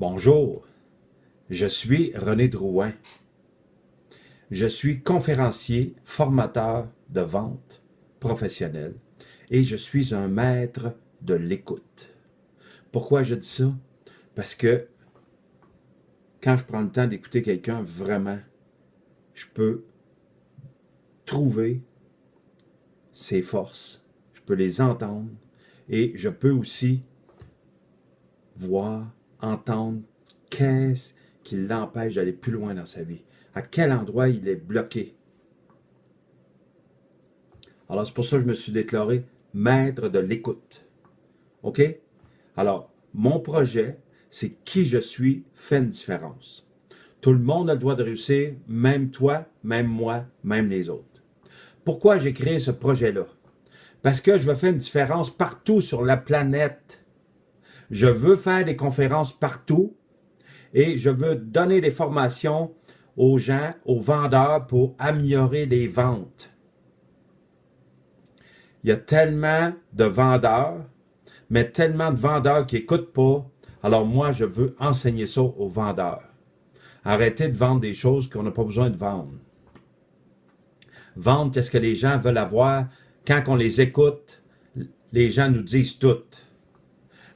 Bonjour, je suis René Drouin. Je suis conférencier, formateur de vente professionnelle et je suis un maître de l'écoute. Pourquoi je dis ça? Parce que quand je prends le temps d'écouter quelqu'un, vraiment, je peux trouver ses forces, je peux les entendre et je peux aussi voir, entendre qu'est-ce qui l'empêche d'aller plus loin dans sa vie. À quel endroit il est bloqué. Alors, c'est pour ça que je me suis déclaré maître de l'écoute. OK? Alors, mon projet, c'est qui je suis fait une différence. Tout le monde a le droit de réussir, même toi, même moi, même les autres. Pourquoi j'ai créé ce projet-là? Parce que je veux faire une différence partout sur la planète. Je veux faire des conférences partout et je veux donner des formations aux gens, aux vendeurs pour améliorer les ventes. Il y a tellement de vendeurs, mais tellement de vendeurs qui n'écoutent pas. Alors moi, je veux enseigner ça aux vendeurs. Arrêtez de vendre des choses qu'on n'a pas besoin de vendre. Vendre qu'est-ce que les gens veulent avoir. Quand on les écoute, les gens nous disent tout.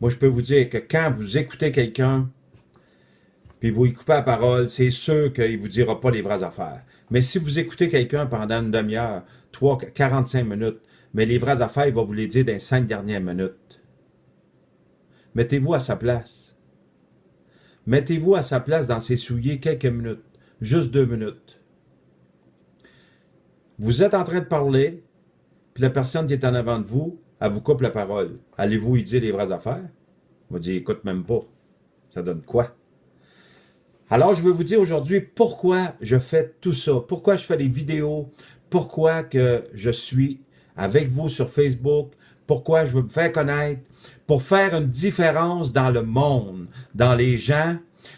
Moi, je peux vous dire que quand vous écoutez quelqu'un, puis vous lui coupez la parole, c'est sûr qu'il ne vous dira pas les vraies affaires. Mais si vous écoutez quelqu'un pendant une demi-heure, 45 minutes, mais les vraies affaires, il va vous les dire dans les 5 dernières minutes. Mettez-vous à sa place. Mettez-vous à sa place dans ses souliers quelques minutes, juste 2 minutes. Vous êtes en train de parler, puis la personne qui est en avant de vous, elle vous coupe la parole. Allez-vous lui dire les vraies affaires? On va dire, écoute même pas. Ça donne quoi? Alors, je veux vous dire aujourd'hui pourquoi je fais tout ça, pourquoi je fais des vidéos, pourquoi que je suis avec vous sur Facebook, pourquoi je veux me faire connaître, pour faire une différence dans le monde, dans les gens,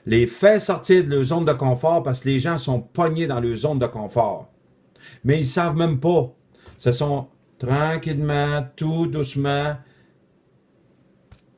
les faire sortir de leur zone de confort parce que les gens sont pognés dans leur zone de confort. Mais ils ne savent même pas. Ce sont tranquillement, tout doucement,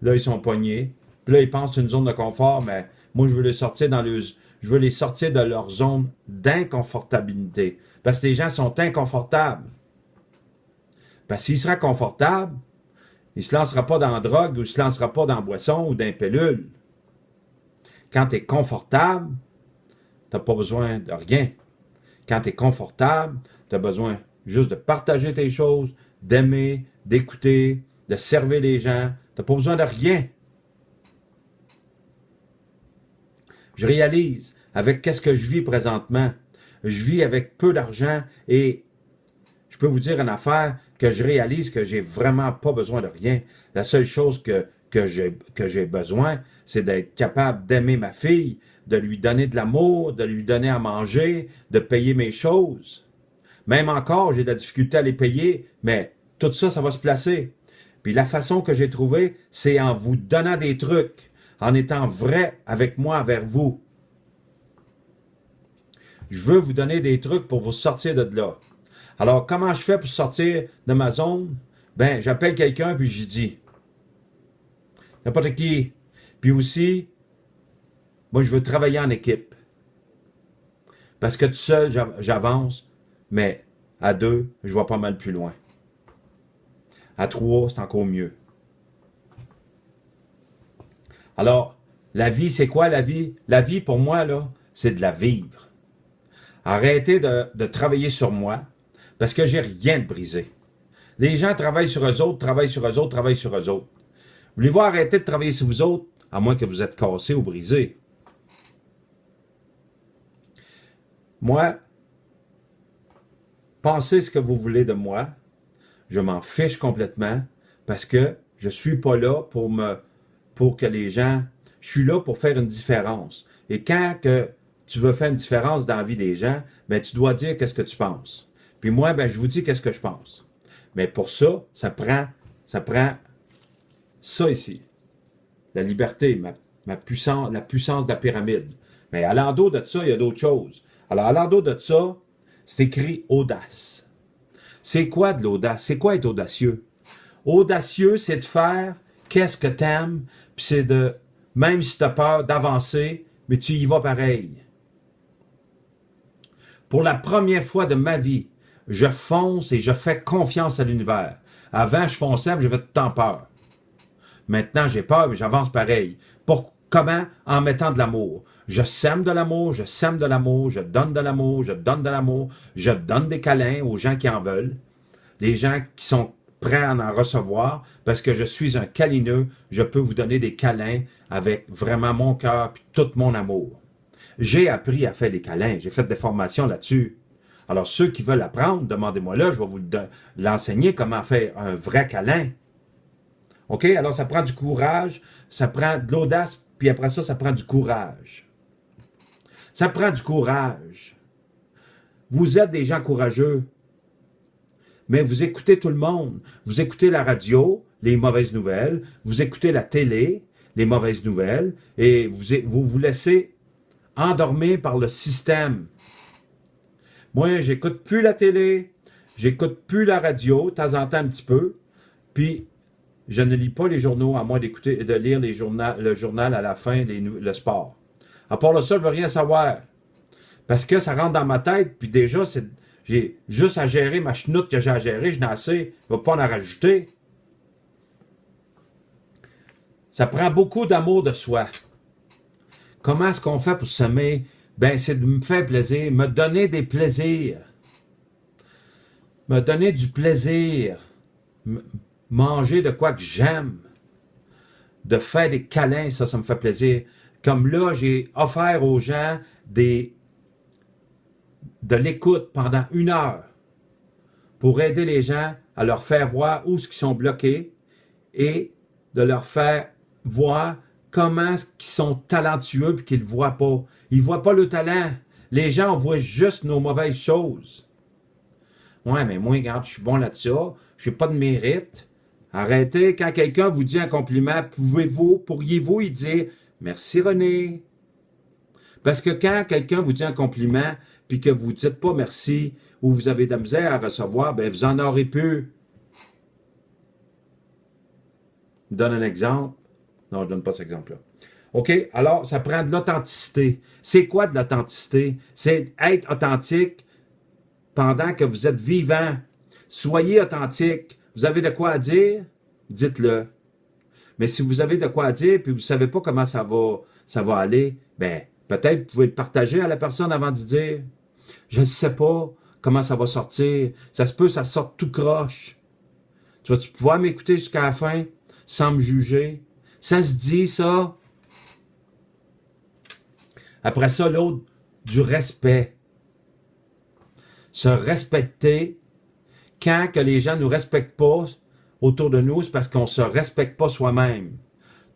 là ils sont pognés, puis là ils pensent que c'est une zone de confort, mais moi je veux les sortir je veux les sortir de leur zone d'inconfortabilité. Parce que les gens sont inconfortables. Parce que s'il sera confortable, il ne se lancera pas dans la drogue ou il ne se lancera pas dans la boisson ou dans la pilule. Quand tu es confortable, tu n'as pas besoin de rien. Quand tu es confortable, tu as besoin juste de partager tes choses, d'aimer, d'écouter, de servir les gens. Tu n'as pas besoin de rien. Je réalise avec qu'est-ce que je vis présentement. Je vis avec peu d'argent et je peux vous dire une affaire que je réalise que j'ai vraiment pas besoin de rien. La seule chose que j'ai besoin, c'est d'être capable d'aimer ma fille, de lui donner de l'amour, de lui donner à manger, de payer mes choses. Même encore, j'ai de la difficulté à les payer, mais tout ça, ça va se placer. Puis la façon que j'ai trouvée, c'est en vous donnant des trucs, en étant vrai avec moi, vers vous. Je veux vous donner des trucs pour vous sortir de là. Alors, comment je fais pour sortir de ma zone? Ben, j'appelle quelqu'un puis j'y dis. N'importe qui. Puis aussi, moi, je veux travailler en équipe. Parce que tout seul, j'avance, mais à 2, je vais pas mal plus loin. À 3, c'est encore mieux. Alors, la vie, c'est quoi la vie? La vie, pour moi, là, c'est de la vivre. Arrêtez de travailler sur moi, parce que j'ai rien de brisé. Les gens travaillent sur eux autres, travaillent sur eux autres, travaillent sur eux autres. Voulez-vous arrêter de travailler sur vous autres, à moins que vous êtes cassé ou brisé? Moi, pensez ce que vous voulez de moi. Je m'en fiche complètement parce que je suis pas là pour que les gens... Je suis là pour faire une différence. Et quand que tu veux faire une différence dans la vie des gens, ben tu dois dire qu'est-ce que tu penses. Puis moi, ben je vous dis qu'est-ce que je pense. Mais pour ça, ça prend ça ici. La liberté, ma puissance, la puissance de la pyramide. Mais à l'endos de ça, il y a d'autres choses. Alors, à l'endos de ça, c'est écrit audace. C'est quoi de l'audace? C'est quoi être audacieux? Audacieux, c'est de faire qu'est-ce que t'aimes, puis c'est de même si tu as peur d'avancer, mais tu y vas pareil. Pour la première fois de ma vie, je fonce et je fais confiance à l'univers. Avant, je fonçais et j'avais tout le temps peur. Maintenant, j'ai peur, mais j'avance pareil. Comment? En mettant de l'amour. Je sème de l'amour, je sème de l'amour, je donne de l'amour, je donne de l'amour, je donne des câlins aux gens qui en veulent, les gens qui sont prêts à en recevoir, parce que je suis un câlineux, je peux vous donner des câlins avec vraiment mon cœur et tout mon amour. J'ai appris à faire des câlins, j'ai fait des formations là-dessus. Alors, ceux qui veulent apprendre, demandez-moi là, je vais vous l'enseigner comment faire un vrai câlin. OK? Alors, ça prend du courage, ça prend de l'audace, puis après ça, ça prend du courage. Ça prend du courage. Vous êtes des gens courageux, mais vous écoutez tout le monde. Vous écoutez la radio, les mauvaises nouvelles, vous écoutez la télé, les mauvaises nouvelles, et vous laissez endormir par le système. Moi, j'écoute plus la télé, j'écoute plus la radio, de temps en temps un petit peu, puis je ne lis pas les journaux, à moins de lire le journal à la fin, le sport. À part ça, je ne veux rien savoir. Parce que ça rentre dans ma tête, puis déjà, j'ai juste à gérer ma chenoute que j'ai à gérer, je n'ai assez, je ne vais pas en rajouter. Ça prend beaucoup d'amour de soi. Comment est-ce qu'on fait pour s'aimer? Ben, c'est de me faire plaisir, me donner des plaisirs. Me donner du plaisir. Manger de quoi que j'aime. De faire des câlins, ça me fait plaisir. Comme là, j'ai offert aux gens de l'écoute pendant 1 heure pour aider les gens à leur faire voir où ils sont bloqués et de leur faire voir comment ils sont talentueux et qu'ils ne le voient pas. Ils ne voient pas le talent. Les gens voient juste nos mauvaises choses. Ouais, mais moi, regarde, je suis bon là-dessus, je n'ai pas de mérite. Arrêtez, quand quelqu'un vous dit un compliment, pourriez-vous y dire « Merci René ». Parce que quand quelqu'un vous dit un compliment, puis que vous ne dites pas merci, ou vous avez de la misère à recevoir, ben vous en aurez peu. Je donne un exemple. Non, je ne donne pas cet exemple-là. OK? Alors, ça prend de l'authenticité. C'est quoi de l'authenticité? C'est être authentique pendant que vous êtes vivant. Soyez authentique. Vous avez de quoi dire? Dites-le. Mais si vous avez de quoi dire, puis vous ne savez pas comment ça va aller, ben peut-être vous pouvez le partager à la personne avant de dire « Je ne sais pas comment ça va sortir. Ça se peut que ça sorte tout croche. Tu vas-tu pouvoir m'écouter jusqu'à la fin sans me juger? » Ça se dit, ça. Après ça, l'autre, du respect. Se respecter. Quand que les gens ne nous respectent pas autour de nous, c'est parce qu'on ne se respecte pas soi-même.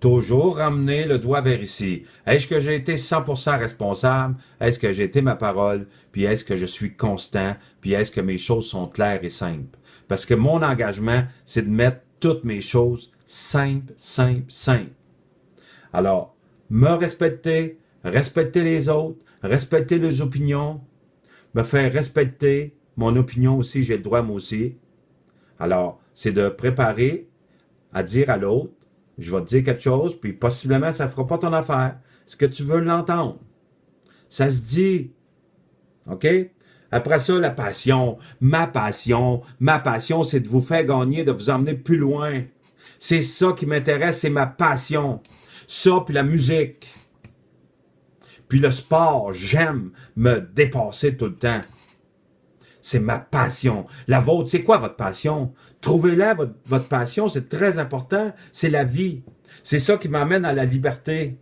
Toujours ramener le doigt vers ici. Est-ce que j'ai été 100% responsable? Est-ce que j'ai été ma parole? Puis est-ce que je suis constant? Puis est-ce que mes choses sont claires et simples? Parce que mon engagement, c'est de mettre toutes mes choses simples, simples, simples. Alors, me respecter, respecter les autres, respecter les opinions, me faire respecter mon opinion aussi, j'ai le droit moi aussi. Alors, c'est de préparer à dire à l'autre, je vais te dire quelque chose, puis possiblement, ça ne fera pas ton affaire. Est-ce que tu veux l'entendre? Ça se dit. OK? Après ça, la passion. Ma passion, c'est de vous faire gagner, de vous emmener plus loin. C'est ça qui m'intéresse, c'est ma passion. Ça, puis la musique. Puis le sport, j'aime me dépasser tout le temps. C'est ma passion. La vôtre, c'est quoi votre passion? Trouvez-la, votre passion, c'est très important. C'est la vie. C'est ça qui m'amène à la liberté.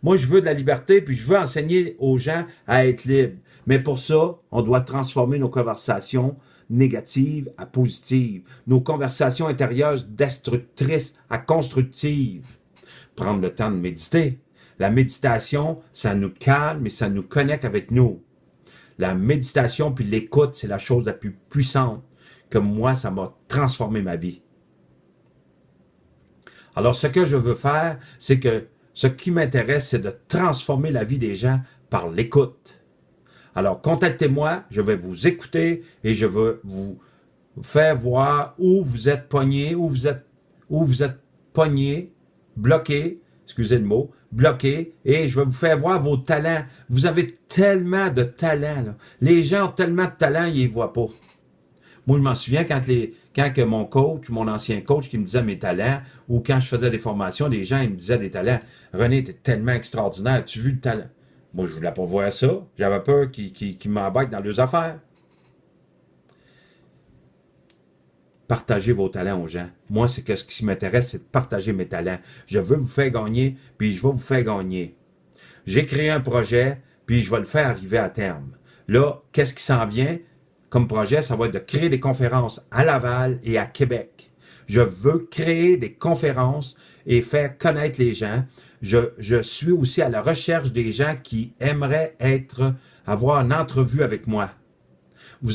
Moi, je veux de la liberté, puis je veux enseigner aux gens à être libres. Mais pour ça, on doit transformer nos conversations négatives à positives. Nos conversations intérieures destructrices à constructives. Prendre le temps de méditer. La méditation, ça nous calme et ça nous connecte avec nous. La méditation puis l'écoute, c'est la chose la plus puissante que moi, ça m'a transformé ma vie. Alors, ce que je veux faire, c'est que ce qui m'intéresse, c'est de transformer la vie des gens par l'écoute. Alors, contactez-moi, je vais vous écouter et je veux vous faire voir où vous êtes pogné, où vous êtes pogné, bloqué, excusez le mot, bloqué, et je vais vous faire voir vos talents. Vous avez tellement de talents, là. Les gens ont tellement de talents, ils ne les voient pas. Moi, je m'en souviens quand que mon coach, mon ancien coach qui me disait mes talents, ou quand je faisais des formations, les gens ils me disaient des talents. René, tu es tellement extraordinaire, as-tu vu le talent? Moi, je ne voulais pas voir ça. J'avais peur qu'ils m'embarquent dans leurs affaires. Partagez vos talents aux gens. Moi, ce qui m'intéresse, c'est de partager mes talents. Je veux vous faire gagner, puis je vais vous faire gagner. J'ai créé un projet, puis je vais le faire arriver à terme. Là, qu'est-ce qui s'en vient comme projet? Ça va être de créer des conférences à Laval et à Québec. Je veux créer des conférences et faire connaître les gens. Je suis aussi à la recherche des gens qui aimeraient avoir une entrevue avec moi. Vous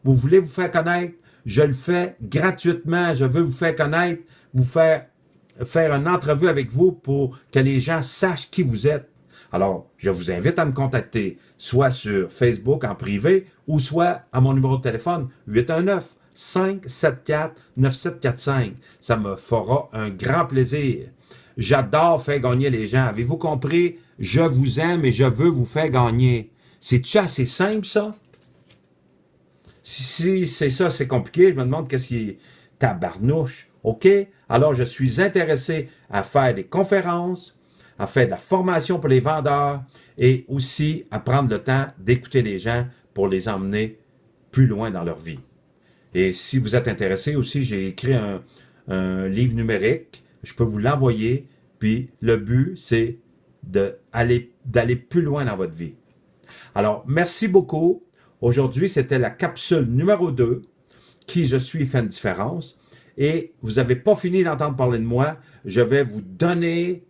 voulez vous faire connaître? Je le fais gratuitement. Je veux vous faire connaître, vous faire une entrevue avec vous pour que les gens sachent qui vous êtes. Alors, je vous invite à me contacter, soit sur Facebook en privé ou soit à mon numéro de téléphone 819-574-9745. Ça me fera un grand plaisir. J'adore faire gagner les gens. Avez-vous compris? Je vous aime et je veux vous faire gagner. C'est-tu assez simple, ça? Si c'est ça, c'est compliqué, je me demande qu'est-ce qui est tabarnouche. OK? Alors, je suis intéressé à faire des conférences, à faire de la formation pour les vendeurs et aussi à prendre le temps d'écouter les gens pour les emmener plus loin dans leur vie. Et si vous êtes intéressé aussi, j'ai écrit un livre numérique. Je peux vous l'envoyer. Puis le but, c'est d'aller plus loin dans votre vie. Alors, merci beaucoup. Aujourd'hui, c'était la capsule numéro 2, qui je suis fait une différence. Et vous n'avez pas fini d'entendre parler de moi. Je vais vous donner,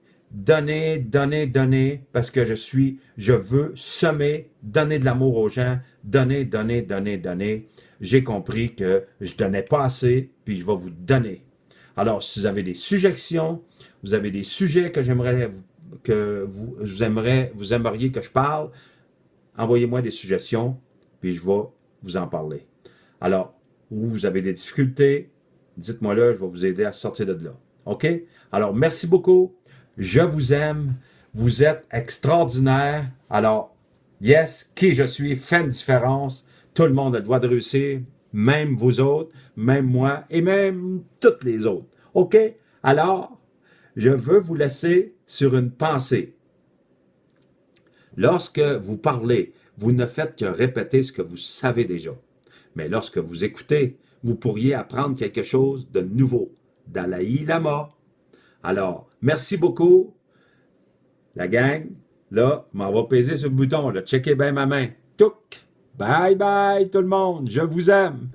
parce que je veux semer, donner de l'amour aux gens, donner. J'ai compris que je donnais pas assez, puis je vais vous donner. Alors, si vous avez des suggestions, vous avez des sujets que vous aimeriez que je parle, envoyez-moi des suggestions, puis je vais vous en parler. Alors, où vous avez des difficultés, dites-moi là, je vais vous aider à sortir de là. OK? Alors, merci beaucoup. Je vous aime. Vous êtes extraordinaire. Alors, yes, qui je suis fait une différence. Tout le monde a le droit de réussir, même vous autres, même moi et même toutes les autres. OK? Alors, je veux vous laisser sur une pensée. Lorsque vous parlez, vous ne faites que répéter ce que vous savez déjà. Mais lorsque vous écoutez, vous pourriez apprendre quelque chose de nouveau. Dalai Lama. Alors, merci beaucoup, la gang. Là, m'en va peser sur le bouton. Là. Checkez bien ma main. Touc! Bye bye tout le monde. Je vous aime.